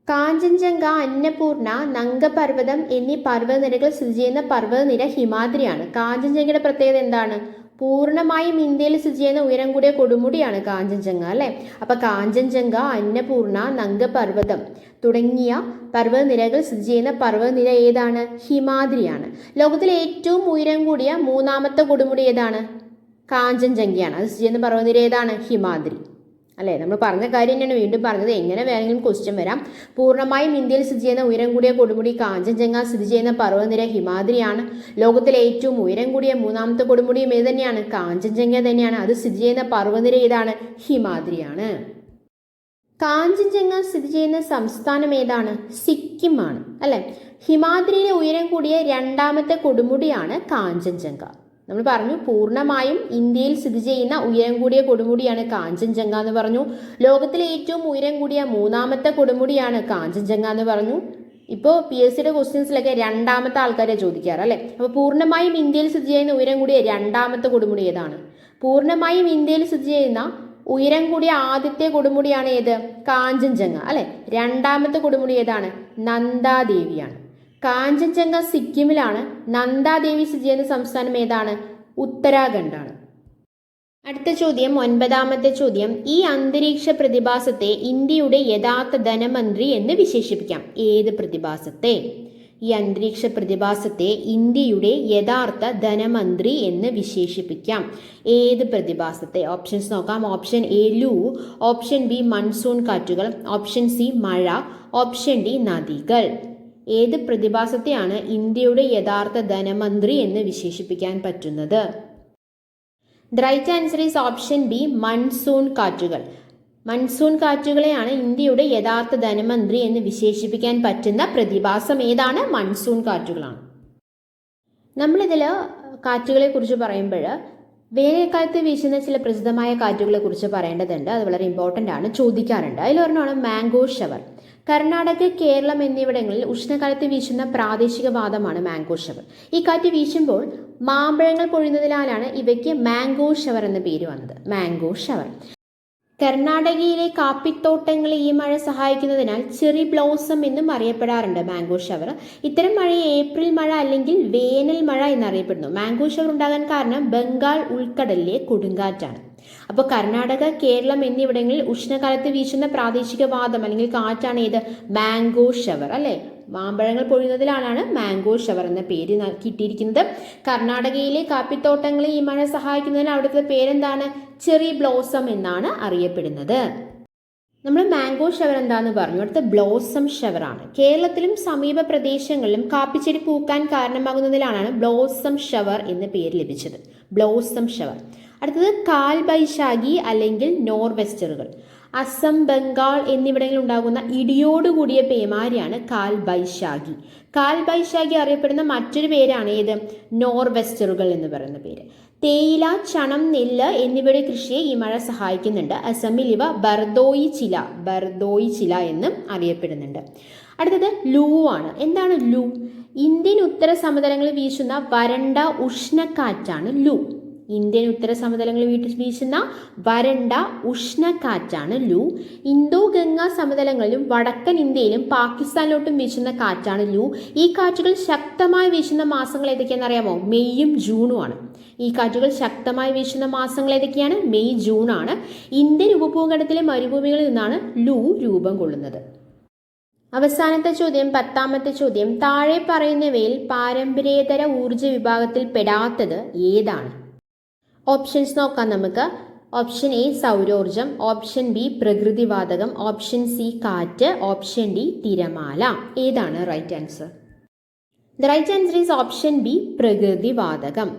കാഞ്ചൻജംഗ, അന്നപൂർണ, നംഗപർവ്വതം എന്നീ പർവ്വതനിരകൾ സ്ഥിതി ചെയ്യുന്ന പർവ്വതനിര ഹിമാദ്രിയാണ്. കാഞ്ചൻജംഗയുടെ പ്രത്യേകത എന്താണ്? പൂർണ്ണമായും ഇന്ത്യയിൽ സ്ഥിതി ചെയ്യുന്ന ഉയരം കൂടിയ കൊടുമുടിയാണ് കാഞ്ചൻജംഗ അല്ലെ. അപ്പൊ കാഞ്ചൻജംഗ, അന്നപൂർണ, നംഗപർവ്വതം തുടങ്ങിയ പർവ്വതനിരകൾ സ്ഥിതി ചെയ്യുന്ന പർവ്വതനിര ഏതാണ്? ഹിമാദ്രിയാണ്. ലോകത്തിലെ ഏറ്റവും ഉയരം കൂടിയ മൂന്നാമത്തെ കൊടുമുടി ഏതാണ്? കാഞ്ചൻജംഗയാണ്. അത് സ്ഥിതി ചെയ്യുന്ന പർവ്വതനിര ഏതാണ്? ഹിമാദ്രി അല്ലേ. നമ്മൾ പറഞ്ഞ കാര്യം തന്നെയാണ് വീണ്ടും പറഞ്ഞത്. എങ്ങനെ വേണമെങ്കിലും ക്വസ്റ്റ്യൻ വരാം. പൂർണ്ണമായും ഇന്ത്യയിൽ സ്ഥിതി ചെയ്യുന്ന ഉയരം കൂടിയ കൊടുമുടി കാഞ്ചൻജംഗ, സ്ഥിതി ചെയ്യുന്ന പർവ്വതനിര ഹിമാദ്രിയാണ്. ലോകത്തിലെ ഏറ്റവും ഉയരം കൂടിയ മൂന്നാമത്തെ കൊടുമുടിയും ഏത് തന്നെയാണ്? കാഞ്ചൻജംഗ തന്നെയാണ്. അത് സ്ഥിതി ചെയ്യുന്ന പർവ്വതനിര ഏതാണ്? ഹിമാദ്രിയാണ്. കാഞ്ചൻജംഗ സ്ഥിതി ചെയ്യുന്ന സംസ്ഥാനം ഏതാണ്? സിക്കിം ആണ് അല്ലെ. ഹിമാദ്രിയിലെ ഉയരം കൂടിയ രണ്ടാമത്തെ കൊടുമുടിയാണ് കാഞ്ചൻജംഗ. നമ്മൾ പറഞ്ഞു പൂർണ്ണമായും ഇന്ത്യയിൽ സ്ഥിതി ചെയ്യുന്ന ഉയരം കൂടിയ കൊടുമുടിയാണ് കാഞ്ചൻജംഗ എന്ന് പറഞ്ഞു. ലോകത്തിലെ ഏറ്റവും ഉയരം കൂടിയ മൂന്നാമത്തെ കൊടുമുടിയാണ് കാഞ്ചൻജംഗ എന്ന് പറഞ്ഞു. ഇപ്പോൾ PSCയുടെ ക്വസ്റ്റ്യൻസിലൊക്കെ രണ്ടാമത്തെ ആൾക്കാരെ ചോദിക്കാറ് അല്ലെ. അപ്പോൾ പൂർണ്ണമായും ഇന്ത്യയിൽ സ്ഥിതി ചെയ്യുന്ന ഉയരം കൂടിയ രണ്ടാമത്തെ കൊടുമുടി ഏതാണ്? പൂർണ്ണമായും ഇന്ത്യയിൽ സ്ഥിതി ചെയ്യുന്ന ഉയരം കൂടിയ ആദ്യത്തെ കൊടുമുടിയാണ് ഏത്? കാഞ്ചൻജംഗ അല്ലെ. രണ്ടാമത്തെ കൊടുമുടി ഏതാണ്? നന്ദാദേവിയാണ്. കാഞ്ചൻജംഗ സിക്കിമിലാണ്. നന്ദാദേവി സ്ഥിതി ചെയ്യുന്ന സംസ്ഥാനം ഏതാണ്? ഉത്തരാഖണ്ഡാണ്. അടുത്ത ചോദ്യം, 9ാമത്തെ ചോദ്യം. ഈ അന്തരീക്ഷ പ്രതിഭാസത്തെ ഇന്ത്യയുടെ യഥാർത്ഥ ധനമന്ത്രി എന്ന് വിശേഷിപ്പിക്കാം. ഏത് പ്രതിഭാസത്തെ? ഈ അന്തരീക്ഷ പ്രതിഭാസത്തെ ഇന്ത്യയുടെ യഥാർത്ഥ ധനമന്ത്രി എന്ന് വിശേഷിപ്പിക്കാം. ഏത് പ്രതിഭാസത്തെ? ഓപ്ഷൻസ് നോക്കാം. Option A Loo, option B monsoon കാറ്റുകൾ, ഓപ്ഷൻ സി മഴ, ഓപ്ഷൻ ഡി നദികൾ. ഏത് പ്രതിഭാസത്തെയാണ് ഇന്ത്യയുടെ യഥാർത്ഥ ധനമന്ത്രി എന്ന് വിശേഷിപ്പിക്കാൻ പറ്റുന്നത്? The right answer is option B monsoon കാറ്റുകൾ. മൺസൂൺ കാറ്റുകളെയാണ് ഇന്ത്യയുടെ യഥാർത്ഥ ധനമന്ത്രി എന്ന് വിശേഷിപ്പിക്കാൻ പറ്റുന്ന പ്രതിഭാസം ഏതാണ്? മൺസൂൺ കാറ്റുകളാണ്. നമ്മളിതിൽ കാറ്റുകളെ കുറിച്ച് പറയുമ്പോൾ വേനൽക്കാലത്ത് വീശുന്ന ചില പ്രസിദ്ധമായ കാറ്റുകളെ കുറിച്ച് പറയേണ്ടതുണ്ട്. അത് വളരെ ഇമ്പോർട്ടൻ്റ് ആണ്, ചോദിക്കാറുണ്ട്. അതിലൊരെണ്ണമാണ് മാംഗോ ഷവർ. കർണാടക, കേരളം എന്നിവിടങ്ങളിൽ ഉഷ്ണകാലത്ത് വീശുന്ന പ്രാദേശിക വാദമാണ് മാംഗോ ഷവർ. ഈ കാറ്റ് വീശുമ്പോൾ മാമ്പഴങ്ങൾ പൊഴിയുന്നതിനാലാണ് ഇവയ്ക്ക് മാംഗോ ഷവർ എന്ന പേര് വന്നത്. Mango shower. കർണാടകയിലെ കാപ്പിത്തോട്ടങ്ങളെ ഈ മഴ സഹായിക്കുന്നതിനാൽ ചെറി ബ്ലോസം എന്നും അറിയപ്പെടാറുണ്ട് മാംഗോ ഷവർ. ഇത്തരം മഴയെ ഏപ്രിൽ മഴ അല്ലെങ്കിൽ വേനൽ മഴ എന്നറിയപ്പെടുന്നു. മാംഗോ ഷവർ ഉണ്ടാകാൻ കാരണം ബംഗാൾ ഉൾക്കടലിലെ കൊടുങ്കാറ്റാണ്. അപ്പോൾ കർണാടക, കേരളം എന്നിവിടങ്ങളിൽ ഉഷ്ണകാലത്ത് വീശുന്ന പ്രാദേശിക വാദം അല്ലെങ്കിൽ കാറ്റാണ് ഏത്? മാംഗോ ഷവർ അല്ലേ. മാമ്പഴങ്ങൾ പൊഴിയുന്നതിലാണ് മാംഗോ ഷവർ എന്ന പേര് കിട്ടിയിരിക്കുന്നത്. കർണാടകയിലെ കാപ്പിത്തോട്ടങ്ങളെ ഈ മഴ സഹായിക്കുന്നതിന് അവിടുത്തെ പേരെന്താണ്? ചെറി ബ്ലോസം എന്നാണ് അറിയപ്പെടുന്നത്. നമ്മൾ മാംഗോ ഷവർ എന്താന്ന് പറഞ്ഞു. അടുത്ത ബ്ലോസം ഷവറാണ്. കേരളത്തിലും സമീപ പ്രദേശങ്ങളിലും കാപ്പിച്ചെടി പൂക്കാൻ കാരണമാകുന്നതിലാണ് ബ്ലോസം ഷവർ എന്ന പേര് ലഭിച്ചത്. Blossom shower. അടുത്തത് കാൽബൈശാഖി അല്ലെങ്കിൽ നോർവെസ്റ്ററുകൾ. അസം, ബംഗാൾ എന്നിവിടങ്ങളിൽ ഉണ്ടാകുന്ന ഇടിയോടുകൂടിയ പേമാരിയാണ് കാൽബൈശാഖി. കാൽബൈശാഖി അറിയപ്പെടുന്ന മറ്റൊരു പേരാണ് ഏത്? നോർവെസ്റ്ററുകൾ എന്ന് പറയുന്ന പേര്. തേയില, ചണം, നെല്ല് എന്നിവയുടെ കൃഷിയെ ഈ മഴ സഹായിക്കുന്നുണ്ട്. അസമിൽ ഇവ ബർദോയി ചില എന്നും അറിയപ്പെടുന്നുണ്ട്. അടുത്തത് ലൂ ആണ്. എന്താണ് ലൂ? ഇന്ത്യൻ ഉത്തര സമതലങ്ങളിൽ വീശുന്ന വരണ്ട ഉഷ്ണക്കാറ്റാണ് ലൂ. ഇന്ത്യൻ ഉത്തര സമതലങ്ങളിൽ വീശുന്ന വരണ്ട ഉഷ്ണക്കാറ്റാണ് ലൂ. ഇന്തോ ഗംഗാ സമതലങ്ങളിലും വടക്കൻ ഇന്ത്യയിലും പാകിസ്ഥാനിലോട്ടും വീശുന്ന കാറ്റാണ് ലൂ. ഈ കാറ്റുകൾ ശക്തമായി വീശുന്ന മാസങ്ങൾ ഏതൊക്കെയാണെന്ന് അറിയാമോ? മെയ്യും ജൂണുമാണ്. ഈ കാറ്റുകൾ ശക്തമായി വീശുന്ന മാസങ്ങൾ ഏതൊക്കെയാണ്? മെയ്, ജൂൺ ആണ്. ഇന്ത്യൻ ഉപഭൂഖണ്ഡത്തിലെ മരുഭൂമികളിൽ നിന്നാണ് ലൂ രൂപം കൊള്ളുന്നത്. അവസാനത്തെ ചോദ്യം, 10ാമത്തെ ചോദ്യം. താഴെ പറയുന്നവയിൽ പാരമ്പര്യേതര ഊർജ വിഭാഗത്തിൽ പെടാത്തത് ഏതാണ്? ഓപ്ഷൻസ് നോക്കാം നമുക്ക്. ഓപ്ഷൻ എ സൗരോർജം, ഓപ്ഷൻ ബി പ്രകൃതിവാതകം, ഓപ്ഷൻ സി കാറ്റ്, ഓപ്ഷൻ ഡി തിരമാല. ഏതാണ് right answer? The right answer is option B പ്രകൃതിവാതകം.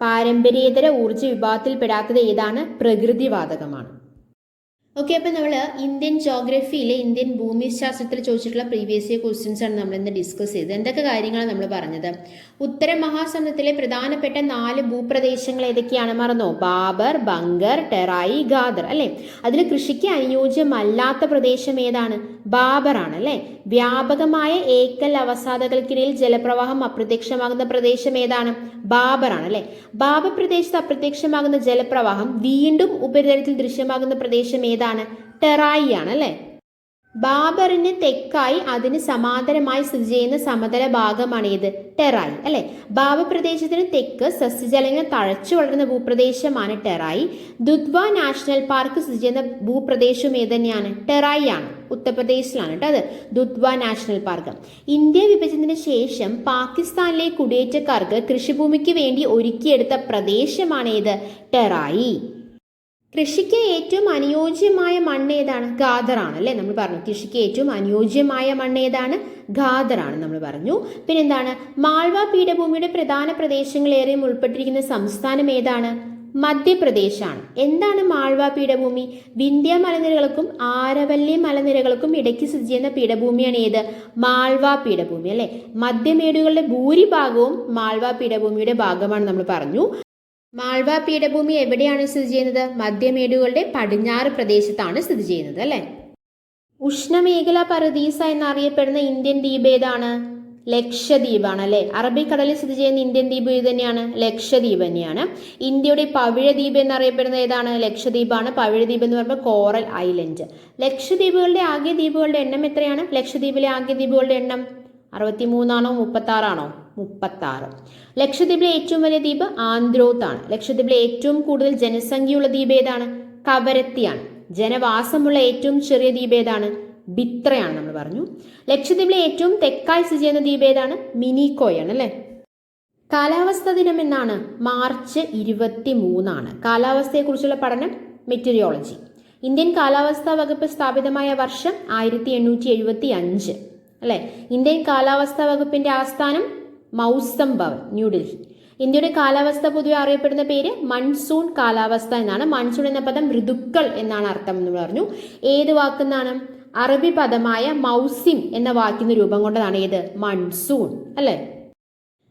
പാരമ്പര്യേതര ഊർജ വിഭാഗത്തിൽ പെടാത്തത് ഏതാണ്? പ്രകൃതിവാതകമാണ്. ഓക്കെ, അപ്പോൾ നമ്മൾ ഇന്ത്യൻ ജോഗ്രഫിയിലെ ഇന്ത്യൻ ഭൂമിശാസ്ത്രത്തിൽ ചോദിച്ചിട്ടുള്ള പ്രീവിയസ് ഇയർ ക്വസ്റ്റ്യൻസ് ആണ് നമ്മൾ ഇന്ന് ഡിസ്കസ് ചെയ്തത്. എന്തൊക്കെ കാര്യങ്ങളാണ് നമ്മൾ പറഞ്ഞത്? ഉത്തര മഹാസമുദ്രത്തിലെ പ്രധാനപ്പെട്ട 4 ഭൂപ്രദേശങ്ങൾ ഏതൊക്കെയാണ്? മറന്നോ? ബാബർ, ബങ്കർ, ടെറായി, ഗാദർ അല്ലേ? അതിൽ കൃഷിക്ക് അനുയോജ്യമല്ലാത്ത പ്രദേശം ഏതാണ്? ബാബർ ആണ് അല്ലേ? വ്യാപകമായ ഏക്കൽ അവസാദകൾക്കിടയിൽ ജലപ്രവാഹം അപ്രത്യക്ഷമാകുന്ന പ്രദേശം ഏതാണ്? ബാബർ ആണ് അല്ലേ? ബാബർ പ്രദേശത്ത് അപ്രത്യക്ഷമാകുന്ന ജലപ്രവാഹം വീണ്ടും ഉപരിതലത്തിൽ ദൃശ്യമാകുന്ന പ്രദേശം ഏതാണ്? ടെറായി ആണ് അല്ലേ? ബാബറിന് തെക്കായി അതിന് സമാന്തരമായി സ്ഥിതി ചെയ്യുന്ന സമതല ഭാഗമാണ് ഏത്? ടെറായി അല്ലെ? ബാബർ പ്രദേശത്തിന് തെക്ക് സസ്യജലങ്ങൾ തഴച്ചു വളരുന്ന ഭൂപ്രദേശമാണ് ടെറായി. ദുധ്വ നാഷണൽ പാർക്ക് സ്ഥിതി ചെയ്യുന്ന ഭൂപ്രദേശം ഏത് തന്നെയാണ്? ടെറായി ആണ്. ഉത്തർപ്രദേശിലാണ് കേട്ടോ അത്, ദുധ്വ നാഷണൽ പാർക്ക്. ഇന്ത്യ വിഭജനത്തിന് ശേഷം പാകിസ്ഥാനിലെ കുടിയേറ്റക്കാർക്ക് കൃഷിഭൂമിക്ക് വേണ്ടി ഒരുക്കിയെടുത്ത പ്രദേശമാണ് ഏത്? ടെറായി. കൃഷിക്ക് ഏറ്റവും അനുയോജ്യമായ മണ്ണ് ഏതാണ്? ഗാദറാണ് അല്ലേ? നമ്മൾ പറഞ്ഞു കൃഷിക്ക് ഏറ്റവും അനുയോജ്യമായ മണ്ണ് ഏതാണ്? ഗാദറാണ് നമ്മൾ പറഞ്ഞു. പിന്നെന്താണ്? മാൾവ പീഠഭൂമിയുടെ പ്രധാന പ്രദേശങ്ങളേറെയും ഉൾപ്പെട്ടിരിക്കുന്ന സംസ്ഥാനം ഏതാണ്? മധ്യപ്രദേശാണ്. എന്താണ് മാൾവ പീഠഭൂമി? വിന്ധ്യ മലനിരകൾക്കും ആരവല്ലി മലനിരകൾക്കും ഇടയ്ക്ക് സ്ഥിതി ചെയ്യുന്ന പീഠഭൂമിയാണ് ഏത്? മാൾവ പീഠഭൂമി അല്ലെ? മധ്യമേടുകളുടെ ഭൂരിഭാഗവും മാൾവ പീഠഭൂമിയുടെ ഭാഗമാണ് നമ്മൾ പറഞ്ഞു. മാൾവ പീഠഭൂമി എവിടെയാണ് സ്ഥിതി ചെയ്യുന്നത്? മധ്യമേടുകളുടെ പടിഞ്ഞാറ് പ്രദേശത്താണ് സ്ഥിതി ചെയ്യുന്നത് അല്ലെ? ഉഷ്ണമേഖലാ പറുദീസ എന്നറിയപ്പെടുന്ന ഇന്ത്യൻ ദ്വീപ് ഏതാണ്? ലക്ഷദ്വീപാണ് അല്ലെ? അറബിക്കടലിൽ സ്ഥിതി ചെയ്യുന്ന ഇന്ത്യൻ ദ്വീപ് ഇത് തന്നെയാണ്, ലക്ഷദ്വീപ് തന്നെയാണ്. ഇന്ത്യയുടെ പവിഴദ്വീപ് എന്നറിയപ്പെടുന്നത് ഏതാണ്? ലക്ഷദ്വീപാണ്. പവിഴദ്വീപ് എന്ന് പറയുമ്പോൾ കോറൽ ഐലൻഡ്. ലക്ഷദ്വീപുകളുടെ ആകെ ദ്വീപുകളുടെ എണ്ണം എത്രയാണ്? ലക്ഷദ്വീപിലെ ആകെ ദ്വീപുകളുടെ എണ്ണം 63 ആണോ 36 ആണോ? 36. ലക്ഷദ്വീപിലെ ഏറ്റവും വലിയ ദ്വീപ് ആന്ത്രോത്താണ്. ലക്ഷദ്വീപിലെ ഏറ്റവും കൂടുതൽ ജനസംഖ്യയുള്ള ദ്വീപ് ഏതാണ്? കവരത്തിയാണ്. ജനവാസമുള്ള ഏറ്റവും ചെറിയ ദ്വീപ് ഏതാണ്? ബിത്രയാണ് നമ്മൾ പറഞ്ഞു. ലക്ഷദ്വീപിലെ ഏറ്റവും തെക്കായി സ്ഥിതി ചെയ്യുന്ന ദ്വീപ് ഏതാണ്? മിനിക്കോയാണ് അല്ലെ? കാലാവസ്ഥാ ദിനം എന്നാണ്? മാർച്ച് 23 കാലാവസ്ഥയെക്കുറിച്ചുള്ള പഠനം മെറ്റീരിയോളജി. ഇന്ത്യൻ കാലാവസ്ഥാ വകുപ്പ് സ്ഥാപിതമായ വർഷം 1875 അല്ലെ? ഇന്ത്യൻ കാലാവസ്ഥാ വകുപ്പിന്റെ ആസ്ഥാനം മൗസം ഭവൻ, ന്യൂഡൽഹി. ഇന്ത്യയുടെ കാലാവസ്ഥ പൊതുവെ അറിയപ്പെടുന്ന പേര് മൺസൂൺ കാലാവസ്ഥ എന്നാണ്. മൺസൂൺ എന്ന പദം ഋതുക്കൾ എന്നാണ് അർത്ഥം എന്ന് പറഞ്ഞു. ഏത് വാക്കുന്നാണ്? അറബി പദമായ മൗസിം എന്ന വാക്കിന് രൂപം കൊണ്ടതാണ് ഏത്? മൺസൂൺ അല്ലെ?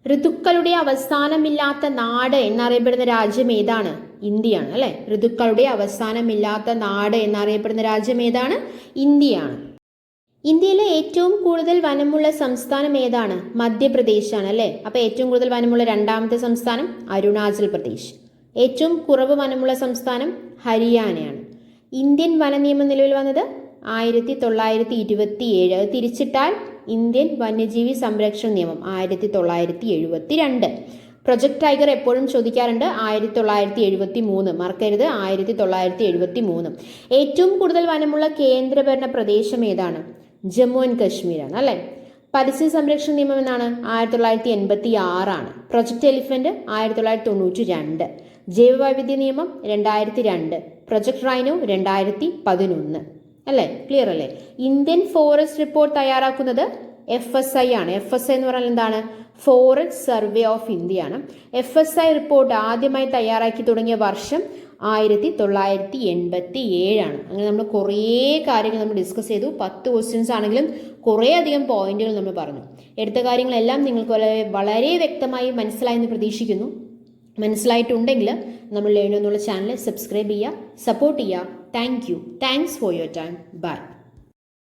ഋതുക്കളുടെ അവസാനമില്ലാത്ത നാട് എന്നറിയപ്പെടുന്ന രാജ്യം ഏതാണ്? ഇന്ത്യയാണ് അല്ലെ? ഋതുക്കളുടെ അവസാനമില്ലാത്ത നാട് എന്നറിയപ്പെടുന്ന രാജ്യം ഏതാണ്? ഇന്ത്യയാണ്. ഇന്ത്യയിലെ ഏറ്റവും കൂടുതൽ വനമുള്ള സംസ്ഥാനം ഏതാണ്? മധ്യപ്രദേശാണ് അല്ലെ? അപ്പൊ ഏറ്റവും കൂടുതൽ വനമുള്ള 2ാമത്തെ സംസ്ഥാനം അരുണാചൽ പ്രദേശ്. ഏറ്റവും കുറവ് വനമുള്ള സംസ്ഥാനം ഹരിയാനയാണ്. ഇന്ത്യൻ വന നിയമം നിലവിൽ വന്നത് 1927. തിരിച്ചിട്ടാൽ ഇന്ത്യൻ വന്യജീവി സംരക്ഷണ നിയമം 1972. പ്രൊജക്ട് ടൈഗർ എപ്പോഴും ചോദിക്കാറുണ്ട്. 1973 മറക്കരുത്, 1973. ഏറ്റവും കൂടുതൽ വനമുള്ള കേന്ദ്രഭരണ പ്രദേശം ഏതാണ്? ജമ്മു ആൻഡ് കാശ്മീരാണ് അല്ലെ? പരിസ്ഥിതി സംരക്ഷണ നിയമം എന്നാണ്? 1986. Project elephant 1992. ജൈവവൈവിധ്യ നിയമം 2002. Project rhino 2011. അല്ലേ? ക്ലിയർ അല്ലേ? ഇന്ത്യൻ ഫോറസ്റ്റ് റിപ്പോർട്ട് തയ്യാറാക്കുന്നത് FSI ആണ്. FSI എന്ന് പറഞ്ഞാൽ എന്താണ്? ഫോറസ്റ്റ് സർവേ ഓഫ് ഇന്ത്യ ആണ്. FSI റിപ്പോർട്ട് ആദ്യമായി തയ്യാറാക്കി തുടങ്ങിയ വർഷം 1987 ആണ്. അങ്ങനെ നമ്മൾ കുറേ കാര്യങ്ങൾ നമ്മൾ ഡിസ്കസ് ചെയ്തു. 10 ക്വസ്റ്റ്യൻസ് ആണെങ്കിലും കുറേ അധികം പോയിന്റുകൾ നമ്മൾ പറഞ്ഞു. എടുത്ത കാര്യങ്ങളെല്ലാം നിങ്ങൾക്ക് വളരെ വ്യക്തമായി മനസ്സിലായെന്ന് പ്രതീക്ഷിക്കുന്നു. മനസ്സിലായിട്ടുണ്ടെങ്കിൽ നമ്മൾ ലേൺ എന്നുള്ള ചാനൽ സബ്സ്ക്രൈബ് ചെയ്യുക, സപ്പോർട്ട് ചെയ്യുക. Thanks for your time. By.